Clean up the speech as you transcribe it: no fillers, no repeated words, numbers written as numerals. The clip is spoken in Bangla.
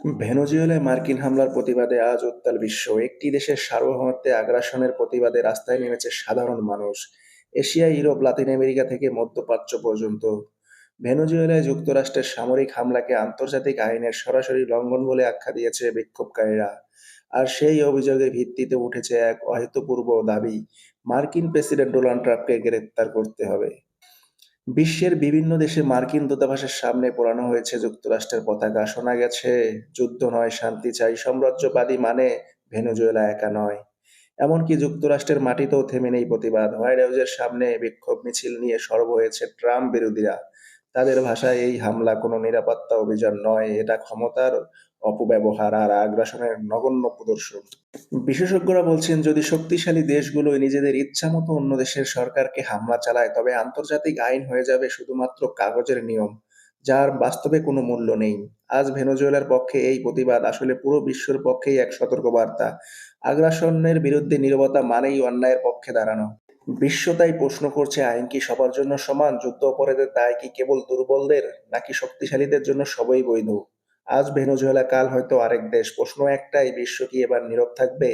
ভেনেজুয়েলায় মার্কিন হামলার প্রতিবাদে আজ উত্তাল বিশ্ব। একটি দেশের সার্বভৌমত্বে আগ্রাসনের প্রতিবাদে রাস্তায় নেমেছে সাধারণ মানুষ। এশিয়া, ইউরোপ, লাতিন আমেরিকা থেকে মধ্যপ্রাচ্য পর্যন্ত। ভেনেজুয়েলায় যুক্তরাষ্ট্রের সামরিক হামলাকে আন্তর্জাতিক আইনের সরাসরি লঙ্ঘন বলে আখ্যা দিয়েছে বিক্ষোভকারীরা। আর সেই অভিযোগের ভিত্তিতে উঠেছে এক অহেতুপূর্ব দাবি, মার্কিন প্রেসিডেন্ট ডোনাল্ড ট্রাম্পকে গ্রেপ্তার করতে হবে। বিশ্বের বিভিন্ন দেশে মার্কিন দূতাবাসের সামনে পোড়ানো হয়েছে যুক্তরাষ্ট্রের পতাকা। শোনা গেছে, যুদ্ধ নয়, শান্তি চাই। সাম্রাজ্যবাদী মানে ভেনেজুয়েলা একা নয়। এমনকি যুক্তরাষ্ট্রের মাটিতেও থেমে নেই প্রতিবাদ। হোয়াইট হাউসের সামনে বিক্ষোভ মিছিল নিয়ে সরব হয়েছে ট্রাম্প বিরোধীরা। তাদের ভাষায় এই হামলা কোনো নিরাপত্তা অভিযান নয়, এটা ক্ষমতার অপব্যবহার আর আগ্রাসনের নগণ্য প্রদর্শন। বিশেষজ্ঞরা বলছেন, যদি শক্তিশালী দেশগুলো নিজেদের ইচ্ছামতো অন্য দেশের সরকারকে হামলা চালায়, তবে আন্তর্জাতিক আইন হয়ে যাবে শুধুমাত্র কাগজের নিয়ম, যার বাস্তবে কোনো মূল্য নেই। আজ ভেনেজুয়েলার পক্ষে এই প্রতিবাদ আসলে পুরো বিশ্বের পক্ষেই এক সতর্কবার্তা। আগ্রাসনের বিরুদ্ধে নীরবতা মানেই অন্যায়ের পক্ষে দাঁড়ানো। বিশ্ব তাই প্রশ্ন করছে, আইন কি সবার জন্য সমান? যুদ্ধ অপরাধের দায় কি কেবল দুর্বলদের, নাকি শক্তিশালীদের জন্য সবই বৈধ? আজ ভেনেজুয়েলা, কাল হয়তো আরেক দেশ। প্রশ্ন একটাই, বিশ্ব কি এবার নীরব থাকবে?